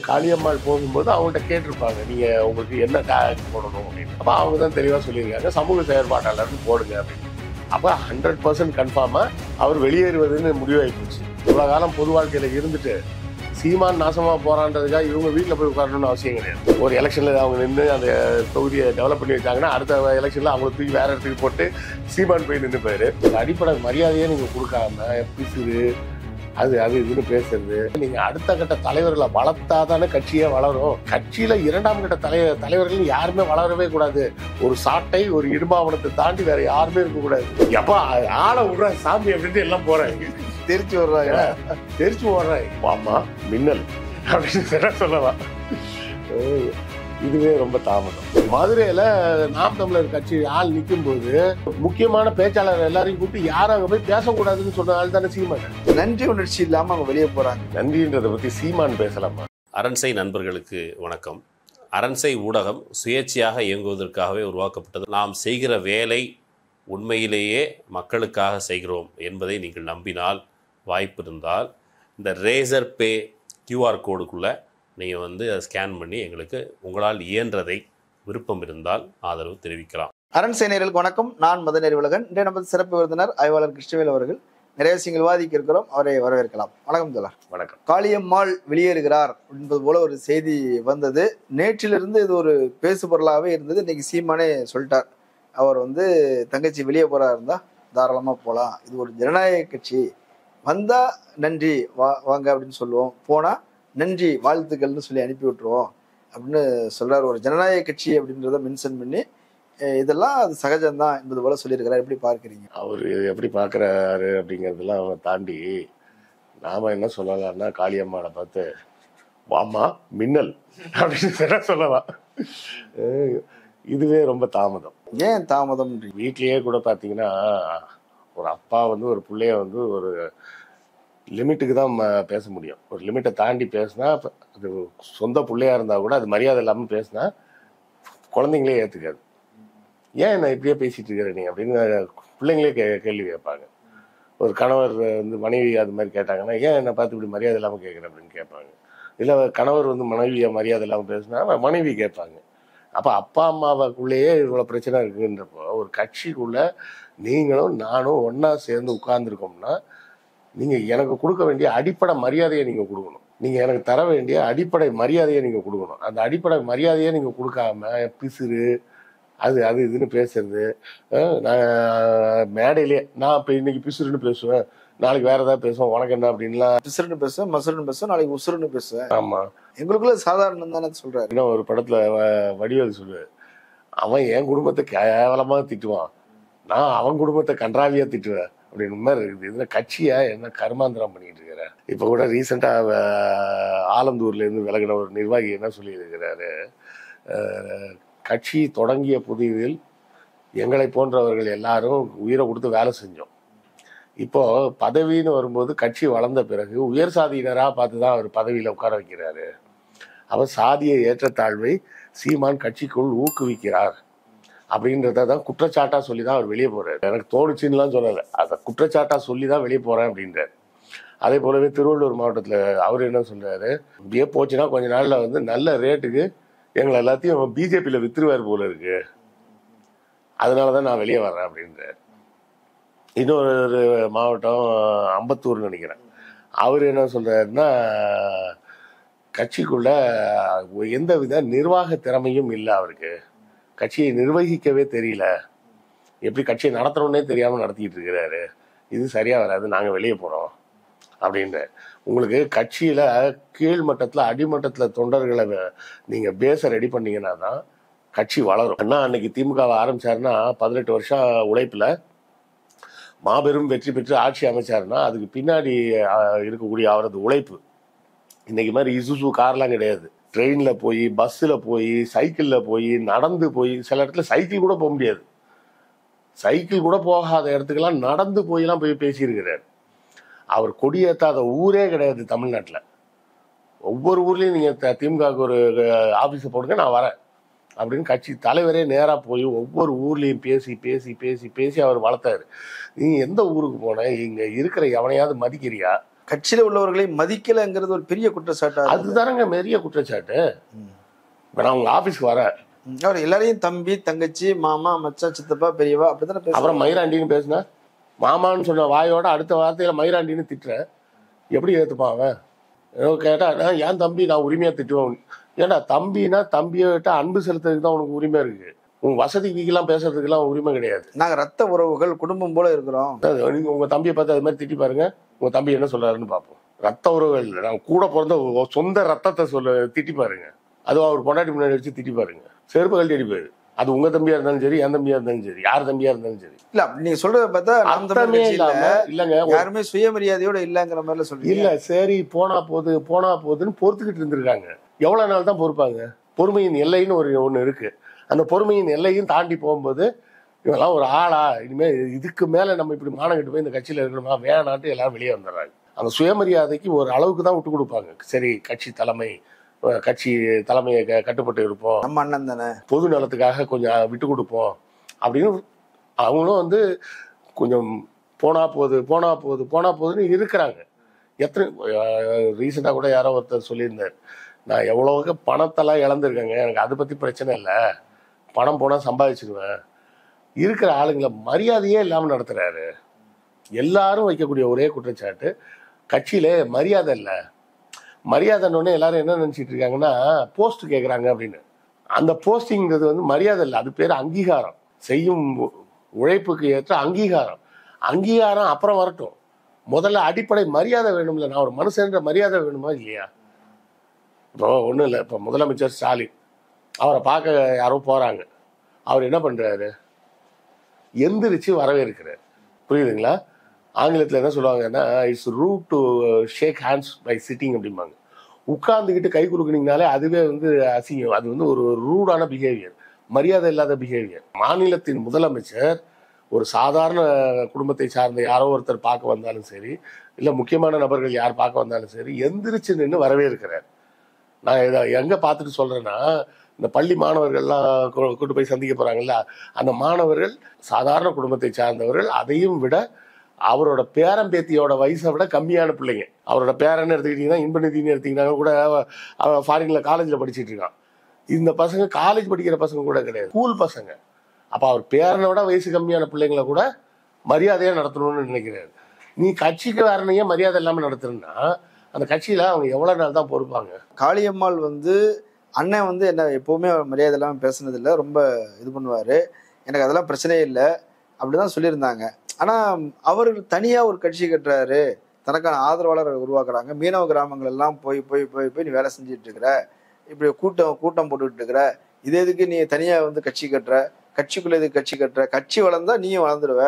காளியம்மாள் போகும்போது அவங்கள்ட்ட கேட்டிருப்பாங்க, நீங்க உங்களுக்கு என்ன டேக் போடணும் அப்படின்னு. அப்ப அவங்க தான் தெளிவா சொல்லியிருக்காங்க, சமூக செயற்பாட்டாளர்னு போடுங்க அப்படின்னு. அப்ப 100% கன்ஃபார்மா அவர் வெளியேறுவதுன்னு முடிவாகி போச்சு. இவ்வளவு காலம் பொது வாழ்க்கையில இருந்துட்டு சீமான் நாசமா போறான்றதுக்காக இவங்க வீட்டில் போய் உட்காரணும்னு அவசியம் கிடையாது. ஒரு எலெக்ஷன்ல அவங்க நின்று அந்த தொகுதியை டெவலப் பண்ணி வச்சாங்கன்னா அடுத்த எலெக்ஷன்ல அவங்களை தூக்கி வேற இடத்துக்கு போட்டு சீமான் போய் நின்று போயிரு. அடிப்படை மரியாதையே நீங்க கொடுக்காம பிசுறு அது இதுன்னு பேசுறது. நீங்க அடுத்த கட்ட தலைவர்களை வளர்த்தாதானே கட்சியே வளரும். கட்சியில இரண்டாம் கட்ட தலைவர்கள் யாருமே வளரவே கூடாது. ஒரு சாட்டை ஒரு இடுபாவனத்தை தாண்டி வேற யாருமே இருக்க கூடாது. எப்ப ஆளை விடுற சாமி அப்படின்ட்டு எல்லாம் போறாங்க, தெரிச்சு வர்றாங்க. ஆமா மின்னல் அப்படின்னு சொல்லலாம். இதுவே ரொம்ப தாமதம். மதுரையில நாம் தமிழர் கட்சி ஆள் நிற்கும் போது முக்கியமான பேச்சாளர் எல்லாரையும் கூப்பிட்டு யாரும் அங்க போய் பேசக்கூடாதுன்னு சொன்ன ஆள் தானே சீமான். நன்றி உணர்ச்சி இல்லாம அவங்க வெளியே போறாங்க. நன்றின்றதை பத்தி சீமான் பேசலாமா? அரண்சை நண்பர்களுக்கு வணக்கம். அரண்சை ஊடகம் சுயேட்சையாக இயங்குவதற்காகவே உருவாக்கப்பட்டது. நாம் செய்கிற வேலை உண்மையிலேயே மக்களுக்காக செய்கிறோம் என்பதை நீங்கள் நம்பினால், வாய்ப்பு இருந்தால் இந்த ரேசர் பே கியூஆர் கோடுக்குள்ளே நீங்கள் அதை ஸ்கேன் பண்ணி எங்களுக்கு உங்களால் இயன்றதை விருப்பம் இருந்தால் ஆதரவு தெரிவிக்கலாம். அரண்சை நேயர்களுக்கு வணக்கம். நான் மதன் அறிவுலகன். இன்றைய நமது சிறப்பு விருந்தினர் ஆய்வாளர் கிருஷ்ணவேல் அவர்கள். நிறைய விஷயங்கள் விவாதிக்க இருக்கிறோம், அவரை வரவேற்கலாம். வணக்கம் தோழர். வணக்கம். காளியம்மாள் வெளியேறுகிறார் என்பது போல ஒரு செய்தி வந்தது. நேற்றிலிருந்து இது ஒரு பேசு பொருளாகவே இருந்தது. இன்னைக்கு சீமானே சொல்லிட்டார், அவர் தங்கச்சி வெளியே போறா இருந்தா தாராளமா போகலாம், இது ஒரு ஜனநாயக கட்சி, வந்தா நன்றி வாங்க அப்படின்னு சொல்லுவோம், போனா நன்றி வாழ்த்துக்கள்னு சொல்லி அனுப்பி விட்டுருவோம் அப்படின்னு சொல்றாரு. ஒரு ஜனநாயக கட்சி அப்படின்றத மென்ஷன் பண்ணி இதெல்லாம் அது சகஜம்தான் என்பது போல சொல்லியிருக்கிறார். எப்படி பார்க்குறீங்க? அவர் எப்படி பார்க்குறாரு அப்படிங்கிறதெல்லாம் அவங்க தாண்டி நாம என்ன சொல்லலாம்னா, காளியம்மாவை பார்த்து வாமா மின்னல் அப்படின்னு சொல்லலாம். இதுவே ரொம்ப தாமதம். ஏன் தாமதம்? வீட்லயே கூட பார்த்தீங்கன்னா, ஒரு அப்பா ஒரு பிள்ளைய ஒரு லிமிட்டுக்கு தான் பேச முடியும். ஒரு லிமிட்டை தாண்டி பேசினா, அது சொந்த பிள்ளையா இருந்தா கூட அது மரியாதை இல்லாமல் பேசினா குழந்தைங்களே ஏற்றுக்காது. ஏன் நான் இப்படியே பேசிட்டு இருக்கிறேன் நீ அப்படின்னு பிள்ளைங்களே கேள்வி கேட்பாங்க. ஒரு கணவர் மனைவி அது மாதிரி கேட்டாங்கன்னா, ஏன் என்னை பார்த்து இப்படி மரியாதை இல்லாமல் கேட்குறேன் அப்படின்னு கேட்பாங்க. இல்லை கணவர் மனைவியை மரியாதை இல்லாமல் பேசினா மனைவி கேட்பாங்க. அப்போ அப்பா அம்மாவுக்குள்ளேயே இவ்வளோ பிரச்சனை இருக்குன்றப்போ, ஒரு கட்சிக்குள்ள நீங்களும் நானும் ஒன்றா சேர்ந்து உட்கார்ந்துருக்கோம்னா, நீங்கள் எனக்கு கொடுக்க வேண்டிய அடிப்படை மரியாதையை நீங்கள் கொடுக்கணும். நீங்கள் எனக்கு தர வேண்டிய அடிப்படை மரியாதையை நீங்கள் கொடுக்கணும். அந்த அடிப்படை மரியாதையை நீங்கள் கொடுக்காம பிசுறு அது இதுன்னு பேசுறது. நான் மேடையிலே நான் இப்போ இன்னைக்கு பிசுறுன்னு பேசுவேன், நாளைக்கு வேற ஏதாவது பேசுவேன், உனக்கு என்ன அப்படின்லாம் பிசுறுன்னு பேசுவேன், மசுறுன்னு பேசுவேன், நாளைக்கு உசுறுன்னு பேசுவேன். ஆமாம், எங்களுக்குள்ள சாதாரணம் தானே சொல்றாரு. இன்னும் ஒரு படத்துல வடிவேல் சொல்லுவார், அவன் என் குடும்பத்தை கேவலமா திட்டுவான், நான் அவன் குடும்பத்தை கன்றாவியா திட்டுவேன் அப்படின்னு மாதிரி இருக்குது. இதுல கட்சியா என்ன கர்மாந்திரம் பண்ணிட்டு இருக்கிற. இப்ப கூட ரீசெண்டா ஆலந்தூர்ல இருந்து விலகின ஒரு நிர்வாகி என்ன சொல்லி இருக்கிறாரு, கட்சி தொடங்கிய புதிதில் எங்களை போன்றவர்கள் எல்லாரும் உயிரை கொடுத்து வேலை செஞ்சோம். இப்போ பதவின்னு வரும்போது கட்சி வளர்ந்த பிறகு உயர் சாதியினரா பார்த்துதான் அவர் பதவியில உட்கார வைக்கிறாரு. அவர் சாதிய ஏற்றத்தாழ்வை சீமான் கட்சிக்குள் ஊக்குவிக்கிறார் அப்படின்றத தான் குற்றச்சாட்டா சொல்லி தான் அவர் வெளியே போறாரு. எனக்கு தோணுச்சுன்னுலாம் சொல்லலை, அதை குற்றச்சாட்டா சொல்லி தான் வெளியே போறேன் அப்படின்றார். அதே போலவே திருவள்ளூர் மாவட்டத்தில் அவர் என்ன சொல்றாரு, இப்படியே போச்சுன்னா கொஞ்ச நாள்ல நல்ல ரேட்டுக்கு எங்களை எல்லாத்தையும் பிஜேபியில வித்துருவார் போல இருக்கு, அதனாலதான் நான் வெளியே வர்றேன் அப்படின்றார். இன்னொரு மாவட்டம் அம்பத்தூர்னு நினைக்கிறேன், அவர் என்ன சொல்றாருன்னா, கட்சிக்குள்ள எந்த வித நிர்வாக திறமையும் இல்லை அவருக்கு, கட்சியை நிர்வகிக்கவே தெரியல, எப்படி கட்சியை நடத்தணும்னே தெரியாம நடத்திட்டு இருக்கிறாரு, இது சரியா வராது, நாங்க வெளியே போறோம் அப்படின்ற. உங்களுக்கு கட்சியில கீழ்மட்டத்துல அடிமட்டத்துல தொண்டர்களை நீங்க பேச ரெடி பண்ணீங்கன்னா தான் கட்சி வளரும். ஏன்னா அன்னைக்கு திமுகவை ஆரம்பிச்சாருன்னா 18 வருஷம் உழைப்புல மாபெரும் வெற்றி பெற்று ஆட்சி அமைச்சாருன்னா அதுக்கு பின்னாடி இருக்கக்கூடிய அவரது உழைப்பு. இன்னைக்கு மாதிரி இசுசு கார்லாம் கிடையாது. ட்ரெயின்ல போய், பஸ்ஸில் போய், சைக்கிளில் போய், நடந்து போய், சில இடத்துல சைக்கிள் கூட போக முடியாது, சைக்கிள் கூட போகாத இடத்துக்கெல்லாம் நடந்து போயெல்லாம் போய் பேசியிருக்கிறார். அவர் கொடியேற்றாத ஊரே கிடையாது தமிழ்நாட்டில். ஒவ்வொரு ஊர்லேயும் நீங்கள் திமுகவுக்கு ஒரு ஆஃபீஸை போடுங்க, நான் வரேன் அப்படின்னு கட்சி தலைவரே நேராக போய் ஒவ்வொரு ஊர்லேயும் பேசி பேசி பேசி பேசி அவர் வளர்த்தாரு. நீ எந்த ஊருக்கு போன, இங்கே இருக்கிற எவனையாவது மதிக்கிறியா, கட்சியில உள்ளவர்களை மதிக்கலைங்கிறது ஒரு பெரிய குற்றச்சாட்டா இருக்கு. அதுதானங்க பெரிய குற்றச்சாட்டு. இப்போ நான் உங்க ஆபீஸ்க்கு வரேன், அவர் எல்லாரையும் தம்பி தங்கச்சி மாமா மச்சான் சித்தப்பா பெரியவா அப்படித்தானே பேசுறாரு. அப்புறம் மயிராண்டின்னு பேசுனா, மாமான்னு சொன்ன வாயோட அடுத்த வார்த்தையில மயிராண்டின்னு திட்டுறேன், எப்படி ஏத்துப்பான் அவன்? ஏதோ கேட்டா நான் என் தம்பி, நான் உரிமையா திட்டுவேன். ஏன்னா தம்பினா தம்பியை விட்டு அன்பு செலுத்துறதுக்கு தான் உனக்கு உரிமை இருக்கு. உங்க வசதிக்கெல்லாம் பேசுறதுக்கெல்லாம் உரிமை கிடையாது. நாங்க ரத்த உறவுகள் குடும்பம் போல இருக்கிறோம். நீங்க உங்க தம்பியை பார்த்து அது மாதிரி திட்டி பாருங்க, உங்க தம்பி என்ன சொல்றாருன்னு பார்ப்போம். ரத்த உறவுகள் இல்லை, நான் கூட பிறந்த சொந்த ரத்தத்தை திட்டி பாருங்க. அதுவும் அவர் பொண்டாட்டி முன்னாடி வச்சு திட்டி பாருங்க, செருப்பு கழட்டி அடிப்பாரு. அது உங்க தம்பியா இருந்தாலும் சரி, என் தம்பியா இருந்தாலும் சரி, யார் தம்பியா இருந்தாலும் சரி. இல்ல நீங்க சொல்றத பார்த்தா நாம் தமிழர் அர்த்தமே கட்சியில இல்லாம இல்லங்க, யாருமே சுயமரியாதையோட இல்லங்கிற மாதிரில சொல்றீங்க. இல்ல சரி போனா போகுதுன்னு பொறுத்துக்கிட்டு இருந்திருக்காங்க. எவ்வளவு நாள் தான் பொறுப்பாங்க? பொறுமையின் எல்லைன்னு ஒண்ணு இருக்கு. அந்த பொறுமையின் எல்லையும் தாண்டி போகும்போது இவெல்லாம் ஒரு ஆளா, இனிமே இதுக்கு மேல நம்ம இப்படி மானங்கிட்டு போய் இந்த கட்சியில இருக்கணுமா வேணான்ட்டு எல்லாரும் வெளியே வந்துடுறாங்க. அந்த சுயமரியாதைக்கு ஒரு அளவுக்கு தான் விட்டு கொடுப்பாங்க. சரி கட்சி தலைமையை கட்டுப்பட்டு இருப்போம், நம்ம அண்ணன் தானே, பொது நலத்துக்காக கொஞ்சம் விட்டு கொடுப்போம் அப்படின்னு அவங்களும் வந்து கொஞ்சம் போனா போகுதுன்னு இருக்கிறாங்க. எத்தனை ரீசெண்டாக கூட யாரோ ஒருத்தர் சொல்லியிருந்தார், நான் எவ்வளோக்கு பணத்தெல்லாம் இழந்திருக்கேங்க, எனக்கு அதை பற்றி பிரச்சனை இல்லை, பணம் போனால் சம்பாதிச்சிடுவேன். இருக்கிற ஆளுங்களை மரியாதையே இல்லாமல் நடத்துகிறாரு. எல்லாரும் வைக்கக்கூடிய ஒரே குற்றச்சாட்டு, கட்சியில மரியாதை இல்லை. மரியாதைன்னு எல்லாரும் என்ன நினச்சிட்டு இருக்காங்கன்னா போஸ்ட் கேட்குறாங்க அப்படின்னு. அந்த போஸ்டிங்கிறது வந்து மரியாதை இல்லை, அது பேர் அங்கீகாரம். செய்யும் உழைப்புக்கு ஏற்ற அங்கீகாரம். அங்கீகாரம் அப்புறம் வரட்டும், முதல்ல அடிப்படை மரியாதை வேணும்ல. நான் ஒரு மனுஷன்ற மரியாதை வேணுமா இல்லையா? இப்போ ஒன்றும் இல்லை, இப்போ முதலமைச்சர் ஸ்டாலின் அவரை பார்க்க யாரோ போகிறாங்க, அவர் என்ன பண்ணுறாரு? எந்திரிச்சு வரவேற்கிறார். புரியுதுங்களா? ஆங்கிலத்தில் என்ன சொல்லுவாங்கன்னா, it's rude to shake hands by sitting அப்படிம்பாங்க. உட்கார்ந்துக்கிட்டு கை கொடுக்குனீங்கனாலே அதுவே வந்து அசிங்கம். அது வந்து ஒரு ரூடான பிஹேவியர், மரியாதை இல்லாத பிஹேவியர். மாநிலத்தின் முதலமைச்சர் ஒரு சாதாரண குடும்பத்தை சார்ந்த யாரோ ஒருத்தர் பார்க்க வந்தாலும் சரி, இல்லை முக்கியமான நபர்கள் யார் பார்க்க வந்தாலும் சரி, எந்திரிச்சு நின்று வரவேற்கிறார். நான் இதை எங்கே பார்த்துட்டு சொல்கிறேன்னா, இந்த பள்ளி மாணவர்கள்லாம் கூட்டு போய் சந்திக்க போகிறாங்கல்ல, அந்த மாணவர்கள் சாதாரண குடும்பத்தை சார்ந்தவர்கள், அதையும் விட அவரோட பேரம்பேத்தியோட வயசை விட கம்மியான பிள்ளைங்க. அவரோட பேரன்னு எடுத்துக்கிட்டிங்கன்னா, இன்பநிதினு எடுத்துக்கிட்டாங்க கூட, ஃபாரினில் காலேஜில் படிச்சுட்டு இருக்கான். இந்த பசங்க காலேஜ் படிக்கிற பசங்க கூட கிடையாது, ஸ்கூல் பசங்க. அப்போ அவர் பேரனை விட வயசு கம்மியான பிள்ளைங்களை கூட மரியாதையாக நடத்தணும்னு நினைக்கிறாரு. நீ கட்சிக்கு வேறனையே மரியாதை இல்லாமல் நடத்துறன்னா அந்த கட்சியில் அவங்க எவ்வளோ நாள் தான் பொறுப்பாங்க? காளியம்மாள் வந்து அண்ணன் வந்து என்ன எப்போவுமே மரியாதை இல்லாமல் பேசுனதில்லை, ரொம்ப இது பண்ணுவார், எனக்கு அதெல்லாம் பிரச்சனையே இல்லை அப்படிதான் சொல்லியிருந்தாங்க. ஆனால் அவர் தனியாக ஒரு கட்சி கட்டுறாரு, தனக்கான ஆதரவாளரை உருவாக்குறாங்க. மீனவ கிராமங்கள் எல்லாம் போய் போய் போய் போய் நீ வேலை செஞ்சுட்டு இருக்கிற, இப்படி கூட்டம் போட்டுக்கிட்டு இருக்கிற, இது எதுக்கு நீ தனியாக வந்து கட்சி கட்டுற, கட்சிக்குள்ளே எதுக்கு கட்சி கட்டுற, கட்சி வளர்ந்தா நீயும் வளர்ந்துடுவ,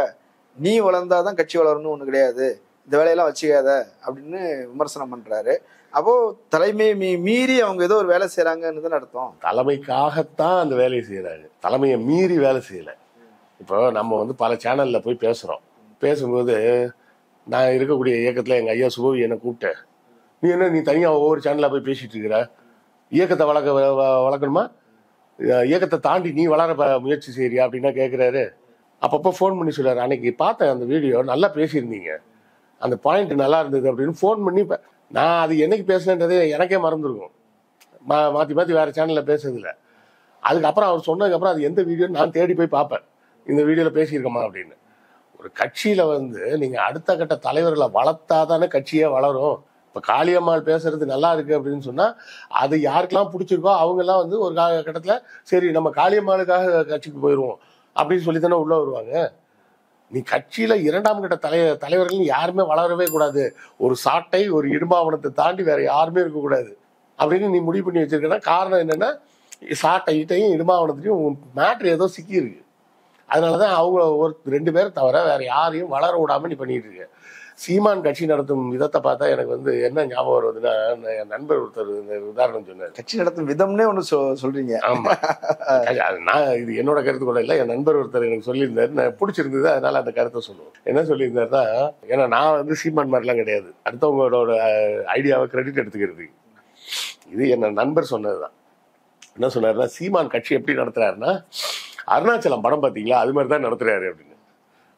நீ வளர்ந்தாதான் கட்சி வளரணும்னு ஒன்று கிடையாது, இந்த வேலையெல்லாம் வச்சுக்காத அப்படின்னு விமர்சனம் பண்ணுறாரு. அப்போ தலைமையை மீறி அவங்க ஏதோ ஒரு வேலை செய்யறாங்கன்னு தான் அர்த்தம். தலைமைக்காகத்தான் அந்த வேலையை செய்யறாங்க, தலைமையை மீறி வேலை செய்யல. இப்போ நம்ம வந்து பல சேனல்ல போய் பேசுறோம், பேசும்போது நான் இருக்கக்கூடிய இயக்கத்துல எங்க ஐயா சுபவி என்னை கூப்பிட்டேன், நீ தனியா ஒவ்வொரு சேனல்ல போய் பேசிட்டு இருக்கிற, இயக்கத்தை வளர்க்கணுமா, இயக்கத்தை தாண்டி நீ வளர முயற்சி செய்யறியா அப்படின்னா கேட்கிறாரு. அப்பப்போ ஃபோன் பண்ணி சொல்றாரு, அன்னைக்கு பார்த்தேன் அந்த வீடியோ, நல்லா பேசியிருந்தீங்க, அந்த பாயிண்ட் நல்லா இருந்தது அப்படின்னு ஃபோன் பண்ணி. நான் அது என்னைக்கு பேசுனேன்றதே எனக்கே மறந்துருக்கும், மாற்றி மாற்றி வேற சேனலில் பேசுறதில்ல. அதுக்கப்புறம் அவர் சொன்னதுக்கப்புறம் அது எந்த வீடியோன்னு நான் தேடி போய் பார்ப்பேன், இந்த வீடியோவில் பேசியிருக்கோமா அப்படின்னு. ஒரு கட்சியில் வந்து நீங்கள் அடுத்த கட்ட தலைவர்களை வளர்த்தாதானே கட்சியே வளரும். இப்போ காளியம்மாள் பேசுறது நல்லா இருக்கு அப்படின்னு சொன்னால் அது யாருக்கெல்லாம் பிடிச்சிருக்கோ அவங்கெல்லாம் வந்து ஒரு கட்டத்தில் சரி நம்ம காளியம்மாளுக்காக கட்சிக்கு போயிடுவோம் அப்படின்னு சொல்லி தானே உள்ளே வருவாங்க. நீ கட்சியில இரண்டாம் கட்ட தலைவர்கள் யாருமே வளரவே கூடாது, ஒரு சாட்டை ஒரு இடும்பாவனத்தை தாண்டி வேற யாருமே இருக்கக்கூடாது அப்படின்னு நீ முடிவு பண்ணி வச்சிருக்கனா, காரணம் என்னன்னா சாட்டையும் இடும்பாவனத்தையும் மேட்ரு ஏதோ சிக்கி இருக்கு. அதனாலதான் அவங்க ஒரு 2 பேர் தவிர வேற யாரையும் வளர விடாம நீ பண்ணிட்டு இருக்க. சீமான் கட்சி நடத்தும் விதத்தை பார்த்தா எனக்கு வந்து என்ன ஞாபகம் வருதுன்னா, என் நண்பர் ஒருத்தர் இந்த உதாரணம் சொன்னார். கட்சி நடத்தும் விதம்னே ஒன்று சொல்றீங்க. ஆமா, நான் இது என்னோட கருத்து கூட இல்லை, என் நண்பர் ஒருத்தர் எனக்கு சொல்லியிருந்தாரு, நான் பிடிச்சிருந்தது, அதனால அந்த கருத்தை சொல்லுவோம். என்ன சொல்லியிருந்தாருன்னா, ஏன்னா நான் வந்து சீமான் மாதிரிலாம் கிடையாது, அடுத்தவங்களோட ஐடியாவை கிரெடிட் எடுத்துக்கிறது. இது என்ன நண்பர் சொன்னதுதான். என்ன சொன்னாருன்னா, சீமான் கட்சி எப்படி நடத்துறாருன்னா, அருணாச்சலம் படம் பார்த்தீங்களா அது மாதிரி தான் நடத்துறாரு அப்படின்னு.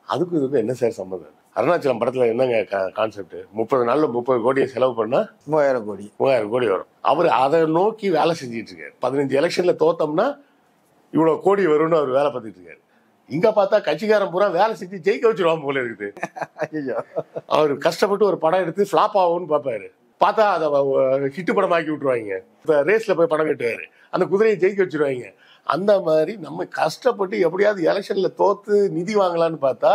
அதுக்கும் இதுக்கும் என்ன சார் சம்மந்தம்? அருணாச்சலம் படத்துல என்னங்க கான்செப்ட்? 30 நாள்ல 30 கோடியை செலவு பண்ணா 3000 கோடி 3000 கோடி வரும். அவர் அதை நோக்கி வேலை செஞ்சிட்டு இருக்காரு. 15 எலெக்ஷன்ல தோத்தோம்னா இவ்வளவு கோடி வரும்னு அவர் வேலை பார்த்துட்டு இருக்காரு. இங்க பார்த்தா கட்சிக்காரன் பூரா வேலை செஞ்சு ஜெயிக்க வச்சிருவாங்க போல இருக்குது. அவர் கஷ்டப்பட்டு ஒரு படம் எடுத்து ஃபிளாப் ஆகும்னு பார்ப்பாரு. பார்த்தா அதை ஹிட்டு படம் ஆக்கி விட்டுருவாங்க. இப்போ ரேஸ்ல போய் படம் கட்டுவாரு, அந்த குதிரையை ஜெயிக்க வச்சிருவாங்க. அந்த மாதிரி நம்ம கஷ்டப்பட்டு எப்படியாவது எலெக்ஷன்ல தோத்து நிதி வாங்கலான்னு பார்த்தா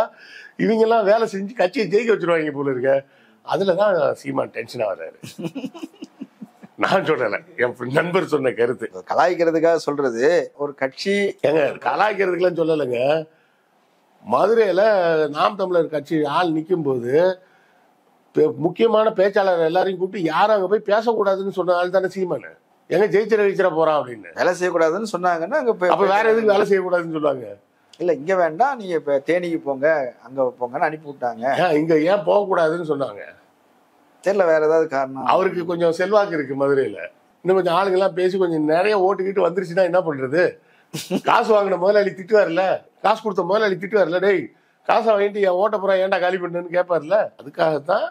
இவங்கெல்லாம் வேலை செஞ்சு கட்சியை ஜெயிக்க வச்சிருவாங்க போல இருக்க. அதுலதான் சீமான் டென்ஷன் ஆகிறாரு. நான் சொல்லல, என் நண்பர் சொன்ன கருத்து. கலாய்க்கிறதுக்காக சொல்றது. ஒரு கட்சி ஏங்க கலாய்க்கிறதுக்கெல்லாம் சொல்லலைங்க. மதுரையில நாம் தமிழர் கட்சி ஆள் நிற்கும் போது முக்கியமான பேச்சாளர் எல்லாரையும் கூப்பிட்டு யாரும் அங்க போய் பேசக்கூடாதுன்னு சொன்ன ஆள் தானே சீமானு. எங்க ஜெயிச்சிட போறான் அப்படின்னு வேலை செய்யக்கூடாதுன்னு சொன்னாங்கன்னா அப்ப வேற எதுக்கு வேலை செய்யக்கூடாதுன்னு சொல்லுவாங்க? இல்ல இங்க வேண்டாம், நீங்க இப்ப தேனிக்கு போங்க அங்க போங்கன்னு அனுப்பி விட்டாங்க. இங்க ஏன் போகக்கூடாதுன்னு சொன்னாங்க? தெரியல, வேற ஏதாவது காரணம். அவருக்கு கொஞ்சம் செல்வாக்கு இருக்கு மதுரையில. இன்னும் கொஞ்சம் ஆளுங்கெல்லாம் பேசி கொஞ்சம் நிறைய ஓட்டுக்கிட்டு வந்துருச்சுன்னா என்ன பண்றது? காசு வாங்கின முதலாளி திட்டுவார்ல, காசு கொடுத்த முதலாளி திட்டுவார்ல, டேய் காசை வாங்கிட்டு என் ஓட்ட புறா ஏன்டா காலி பண்ணுன்னு கேட்பார்ல. அதுக்காகத்தான்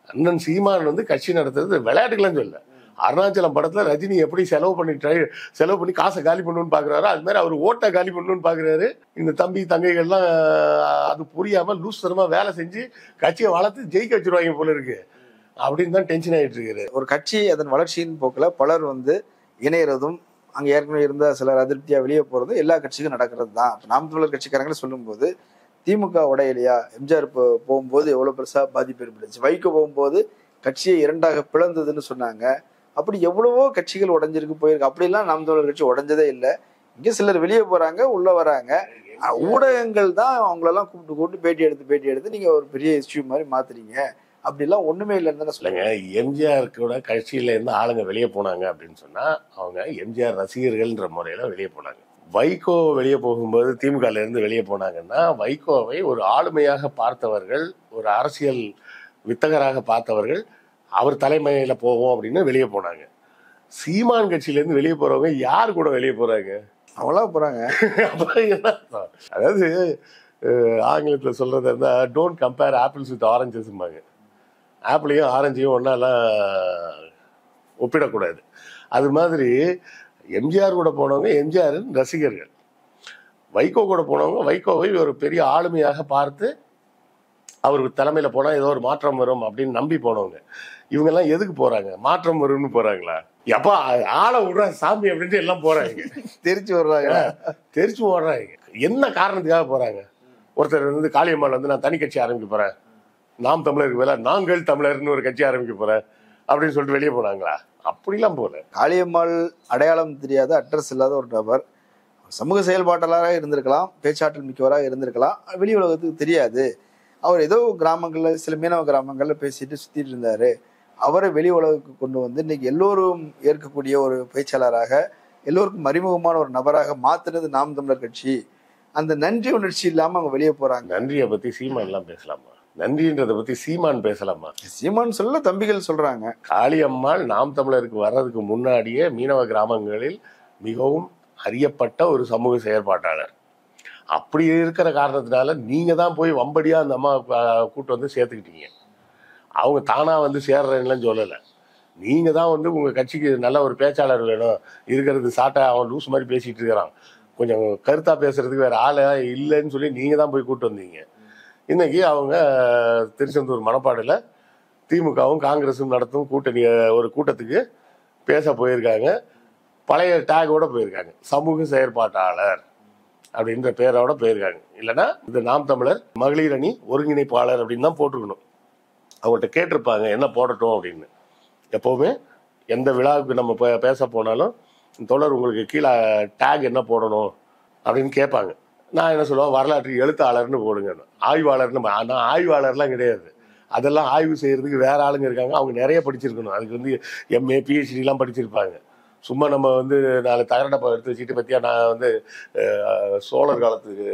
அண்ணன் சீமான் வந்து கட்சி நடத்துறது விளையாட்டுக்கெல்லாம் சொல்ல. அருணாச்சலம் படத்துல ரஜினி எப்படி செலவு பண்ணி காசை காலி பண்ணணும்னு பாக்குறாரு, அது மாதிரி அவர் ஓட்டை காலி பண்ணணும்னு பாக்குறாரு. இந்த தம்பி தங்கைகள்லாம் அது புரியாம லூஸ் தரமா வேலை செஞ்சு கட்சியை வளர்த்து ஜெயிக்க வச்சிருவாங்க போல இருக்கு அப்படின்னு தான் டென்ஷன் ஆயிட்டு இருக்காரு. ஒரு கட்சி அதன் வளர்ச்சியின் போக்குல பலர் வந்து இணையறதும் அங்க ஏற்கனவே இருந்த சிலர் அதிருப்தியா வெளியே போறதும் எல்லா கட்சிக்கும் நடக்கிறது தான். நாம் தமிழர் கட்சிக்காரங்களை சொல்லும் போது திமுக உடையிலையா, எம்ஜிஆர் போகும்போது எவ்வளவு பெருசா பாதிப்பு ஏற்பட்டுச்சு, வைகோ போகும்போது கட்சியை இரண்டாக பிளந்ததுன்னு சொன்னாங்க. அப்படி எவ்வளவோ கட்சிகள் உடைஞ்சிருக்கு போயிருக்கு. அப்படிலாம் நாம் தமிழர் கட்சி உடைஞ்சதே இல்லை. இங்க சிலர் வெளியே போறாங்க, உள்ள வராங்க. ஊடகங்கள் தான் அவங்களெல்லாம் கூப்பிட்டு பேட்டி எடுத்து நீங்க ஒரு பெரிய இஷ்யூ மாதிரி மாத்துறீங்க. அப்படிலாம் ஒண்ணுமே இல்லைன்னு சொல்லுங்க. எம்ஜிஆர் கூட கட்சியில இருந்து ஆளுங்க வெளியே போனாங்க அப்படின்னு சொன்னா அவங்க எம்ஜிஆர் ரசிகர்கள்ன்ற முறையில வெளியே போனாங்க. வைகோ வெளியே போகும்போது திமுகல இருந்து வெளியே போனாங்கன்னா வைகோவை ஒரு ஆளுமையாக பார்த்தவர்கள், ஒரு அரசியல் வித்தகராக பார்த்தவர்கள் அவர் தலைமையில போவோம் அப்படின்னு வெளியே போனாங்க. சீமான் கட்சியில இருந்து வெளியே போறவங்க யார் கூட வெளியே போறாங்க? அவங்களா போறாங்க. அதாவது ஆங்கிலத்துல சொல்றதா இருந்தா டோன்ட் கம்பேர் ஆப்பிள்ஸ் வித் ஆரஞ்சஸ்ம்பாங்க. ஆப்பிளையும் ஆரஞ்சையும் ஒன்னாலாம் ஒப்பிடக்கூடாது. அது மாதிரி எம்ஜிஆர் கூட போனவங்க எம்ஜிஆரின் ரசிகர்கள், வைகோ கூட போனவங்க வைகோவை ஒரு பெரிய ஆளுமையாக பார்த்து அவருக்கு தலைமையில போனா ஏதோ ஒரு மாற்றம் வரும் அப்படின்னு நம்பி போனவங்க. இவங்க எல்லாம் எதுக்கு போறாங்க? மாற்றம் வரும்னு போறாங்களா? எப்பா ஆளை விடுற சாமி அப்படின்ட்டு எல்லாம் போறாங்க. தெரிச்சு ஓடுறாங்க. என்ன காரணத்துக்காக போறாங்க? ஒருத்தர் வந்து காளியம்மாள் வந்து நான் தனி கட்சி ஆரம்பிக்க போறேன், நாம் தமிழருக்கு வேலை நாங்கள் தமிழர்னு ஒரு கட்சி ஆரம்பிக்க போறேன் அப்படின்னு சொல்லிட்டு வெளியே போனாங்களா? அப்படிலாம் போல. காளியம்மாள் அடையாளம் தெரியாத, அட்ரஸ் இல்லாத ஒரு நபர். சமூக செயல்பாட்டாளராக இருந்திருக்கலாம், பேச்சாற்றல் மிக்கவராக இருந்திருக்கலாம், வெளி உலகத்துக்கு தெரியாது. அவர் ஏதோ கிராமங்கள்ல, சில மீனவ கிராமங்கள்ல பேசிட்டு சுத்திட்டு இருந்தாரு. அவரை வெளி உலகுக்கு கொண்டு வந்து இன்னைக்கு எல்லோரும் ஏற்கக்கூடிய ஒரு பேச்சாளராக, எல்லோருக்கும் அறிமுகமான ஒரு நபராக மாத்துனது நாம் தமிழர் கட்சி. அந்த நன்றி உணர்ச்சி இல்லாம அவங்க வெளியே போறாங்க. நன்றியை பத்தி சீமான் எல்லாம் பேசலாமா? நன்றின்றதை பத்தி சீமான் பேசலாமா? சீமான் சொல்ல தம்பிகள் சொல்றாங்க. காளியம்மாள் நாம் தமிழருக்கு வர்றதுக்கு முன்னாடியே மீனவ கிராமங்களில் மிகவும் அறியப்பட்ட ஒரு சமூக செயற்பாட்டாளர். அப்படி இருக்கிற காரணத்தினால நீங்க தான் போய் வம்படியா அந்த அம்மா கூட்டு வந்து சேர்த்துக்கிட்டீங்க. அவங்க தானா வந்து சேர்றேன்னு சொல்லலை. நீங்க தான் வந்து உங்க கட்சிக்கு நல்ல ஒரு பேச்சாளர் வேணும், இருக்கிறது சாட்டா அவன் லூஸ் மாதிரி பேசிட்டு இருக்கிறான், கொஞ்சம் கருத்தா பேசுறதுக்கு வேற ஆளை இல்லைன்னு சொல்லி நீங்க தான் போய் கூட்டு வந்தீங்க. இன்னைக்கு அவங்க திருச்செந்தூர் மணப்பாடுல திமுகவும் காங்கிரஸும் நடத்தும் கூட்டணி ஒரு கூட்டத்துக்கு பேச போயிருக்காங்க. பழைய டேகோட போயிருக்காங்க, சமூக செயற்பாட்டாளர் அப்படின்ற பேரோட போயிருக்காங்க. இல்லைன்னா இந்த நாம் தமிழர் மகளிர் அணி ஒருங்கிணைப்பாளர் அப்படின்னு தான் போட்டிருக்கணும். அவங்கள்ட்ட கேட்டிருப்பாங்க என்ன போடட்டும் அப்படின்னு. எப்போவுமே எந்த விழாவுக்கு நம்ம பேச போனாலும் தொடர் உங்களுக்கு கீழே டேக் என்ன போடணும் அப்படின்னு கேட்பாங்க. நான் என்ன சொல்லுவேன், வரலாற்று எழுத்தாளர்னு போடுங்க. ஆய்வாளர்னு நான் ஆய்வாளர்லாம் கிடையாது. அதெல்லாம் ஆய்வு செய்யறதுக்கு வேற ஆளுங்க இருக்காங்க, அவங்க நிறைய படிச்சிருக்கணும். அதுக்கு வந்து எம்ஏ பிஹெச்டிலாம் படிச்சிருப்பாங்க. சும்மா நம்ம வந்து 4 தகரடப்பா எடுத்து வச்சுட்டு பற்றியா நான் வந்து சோழர் காலத்துக்கு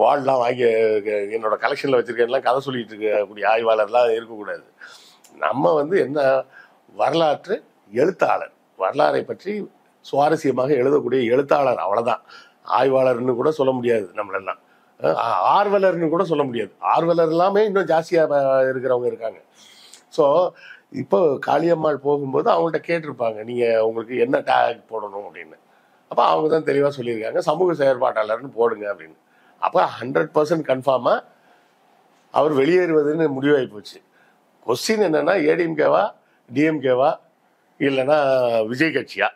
வாள்லாம் வாங்கி என்னோட கலெக்ஷனில் வச்சுருக்கேன்லாம் கதை சொல்லிட்டு இருக்கக்கூடிய ஆய்வாளர்லாம் இருக்கக்கூடாது. நம்ம வந்து என்ன, வரலாற்று எழுத்தாளர், வரலாறை பற்றி சுவாரஸ்யமாக எழுதக்கூடிய எழுத்தாளர், அவ்வளோதான். ஆய்வாளர்னு கூட சொல்ல முடியாது நம்மளெல்லாம். ஆர்வலர்னு கூட சொல்ல முடியாது. ஆர்வலர் எல்லாமே இன்னும் ஜாஸ்தியாக இருக்கிறவங்க இருக்காங்க. ஸோ இப்போ காளியம்மாள் போகும்போது அவங்கள்ட்ட கேட்டிருப்பாங்க, நீங்கள் உங்களுக்கு என்ன டேக் போடணும் அப்படின்னு. அப்போ அவங்க தான் தெளிவாக சொல்லியிருக்காங்க, சமூக செயற்பாட்டாளர்னு போடுங்க அப்படின்னு. அப்போ 100% கன்ஃபார்மாக அவர் வெளியேறுவதுன்னு முடிவாகி போச்சு. கொஸ்டின் என்னன்னா, ஏடிஎம்கேவா டிஎம்கேவா இல்லைன்னா விஜய் கட்சியா?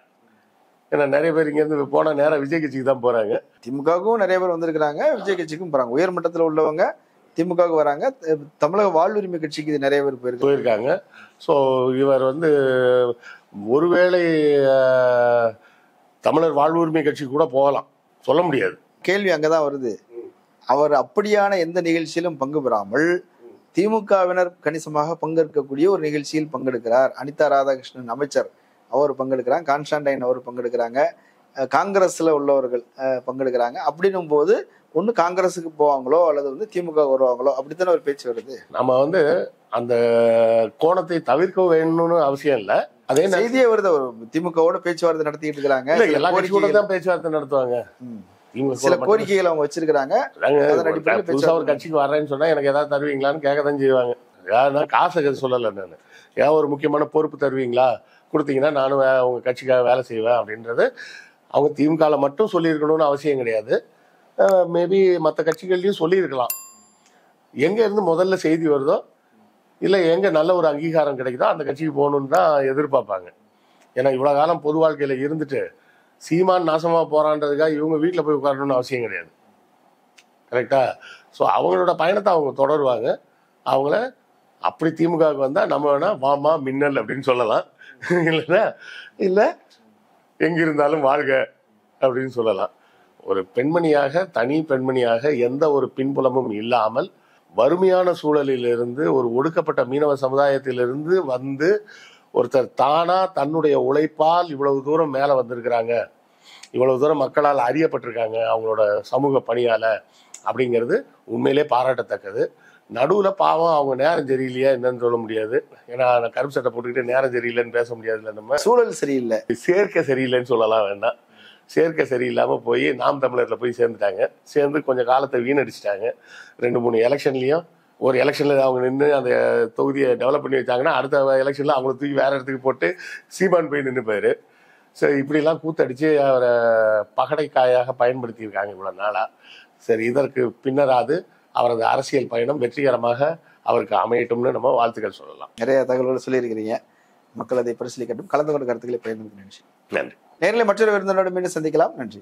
ஏன்னா நிறைய பேர் இங்கேருந்து போனால் நேராக விஜய் கட்சிக்கு தான் போகிறாங்க. திமுகவுக்கும் நிறைய பேர் வந்திருக்கிறாங்க, விஜய் கட்சிக்கும் போறாங்க. உயர்மட்டத்தில் உள்ளவங்க திமுகவுக்கு வராங்க, தமிழக வாழ்வுரிமை கட்சிக்கு இது நிறைய பேர் போயிருக்காங்க. ஸோ இவர் வந்து ஒருவேளை தமிழர் வாழ்வுரிமை கட்சி கூட போகலாம், சொல்ல முடியாது. கேள்வி அங்கதான் வருது. அவர் அப்படியான எந்த நிகழ்ச்சியிலும் பங்கு பெறாமல் திமுகவினர் கணிசமாக பங்கெடுக்கக்கூடிய ஒரு நிகழ்ச்சியில் பங்கெடுக்கிறார். அனிதா ராதாகிருஷ்ணன் அமைச்சர் அவர் பங்கெடுக்கிறாங்க, கான்ஸ்டான்டைன் அவர் பங்கெடுக்கிறாங்க, காங்கிரஸ்ல உள்ளவர்கள் பங்கெடுக்கிறாங்க. அப்படின்னும் போது ஒண்ணு காங்கிரஸுக்கு போவாங்களோ அல்லது வந்து திமுக வருவாங்களோ, அப்படித்தானே ஒரு பேச்சு வருது. நம்ம வந்து அந்த கோணத்தை தவிர்க்க வேணும்னு அவசியம் இல்லை. அதே செய்தியே வருது, திமுகவோட பேச்சுவார்த்தை நடத்திட்டு இருக்கிறாங்க. எல்லா கட்சியோட தான் பேச்சுவார்த்தை நடத்துவாங்க. சில கோரிக்கைகள் அவங்க வச்சிருக்கிறாங்க. புதுசா ஒரு கட்சிக்கு வர்றேன்னு சொன்னா எனக்கு ஏதாவது தருவீங்களான்னு கேட்கதான் செய்வாங்க. யாருன்னா காசு சொல்லலை, நான் ஏன் ஒரு முக்கியமான பொறுப்பு தருவீங்களா, கொடுத்தீங்கன்னா நானும் உங்க கட்சிக்காக வேலை செய்வேன் அப்படின்றது அவங்க திமுகவில் மட்டும் சொல்லியிருக்கணும்னு அவசியம் கிடையாது. மேபி மற்ற கட்சிகள்லையும் சொல்லியிருக்கலாம். எங்க இருந்து முதல்ல செய்தி வருதோ இல்லை எங்க நல்ல ஒரு அங்கீகாரம் கிடைக்குதோ அந்த கட்சிக்கு போகணுன்னு தான் எதிர்பார்ப்பாங்க. ஏன்னா இவ்வளோ காலம் பொது வாழ்க்கையில் இருந்துட்டு சீமான் நாசமாக போறான்றதுக்காக இவங்க வீட்டில் போய் உட்காரணும்னு அவசியம் கிடையாது. கரெக்டா? ஸோ அவங்களோட பயணத்தை அவங்க தொடருவாங்க. அவங்கள அப்படி திமுகவுக்கு வந்தால் நம்ம வேணா வாமா மின்னல் அப்படின்னு சொல்லலாம், இல்லைன்னா இல்லை எங்கிருந்தாலும் வாழ்க அப்படின்னு சொல்லலாம். ஒரு பெண்மணியாக, தனி பெண்மணியாக, எந்த ஒரு பின்புலமும் இல்லாமல் வறுமையான சூழலிலிருந்து, ஒரு ஒடுக்கப்பட்ட மீனவ சமுதாயத்திலிருந்து வந்து ஒருத்தர் தானா தன்னுடைய உழைப்பால் இவ்வளவு தூரம் மேலே வந்திருக்கிறாங்க, இவ்வளவு தூரம் மக்களால் அறியப்பட்டிருக்காங்க அவங்களோட சமூக பணியால, அப்படிங்கிறது உண்மையிலே பாராட்டத்தக்கது. நடுவில் பாவம் அவங்க நேரம் சரியில்லையா என்னன்னு சொல்ல முடியாது. ஏன்னா கருப்பு சட்டை போட்டுக்கிட்டு நேரம் சரியில்லைன்னு பேச முடியாதுல்ல. நம்ம சூழல் சரியில்லை, சேர்க்கை சரியில்லைன்னு சொல்லலாம் வேண்டாம். சேர்க்கை சரியில்லாமல் போய் நாம் தமிழரில் போய் சேர்ந்துட்டாங்க. சேர்ந்து கொஞ்சம் காலத்தை வீணடிச்சிட்டாங்க. 2-3 எலெக்ஷன்லையும் ஒரு எலெக்ஷனில் அவங்க நின்று அந்த தொகுதியை டெவலப் பண்ணி வச்சாங்கன்னா அடுத்த எலெக்ஷனில் அவங்கள தூக்கி வேறு இடத்துக்கு போட்டு சீமான் போய் நின்று போயிரு. சரி, இப்படிலாம் கூத்தடிச்சு அவரை பகடைக்காயாக பயன்படுத்தியிருக்காங்க இவ்வளோ நாளாக. சரி, இதற்கு பின்னராது அவரது அரசியல் பயணம் வெற்றிகரமாக அவருக்கு அமையட்டும்னு நம்ம வாழ்த்துக்கள் சொல்லலாம். நிறைய தகவல்கள் சொல்லியிருக்கிறீங்க. மக்கள் அதை பரிசீலிக்கட்டும். கலந்து கொண்ட கருத்துக்களை பயன்படுத்த நன்றி. நன்றி. நேரில் மற்றொரு விருந்தினரோடு மீண்டும் சந்திக்கலாம். நன்றி.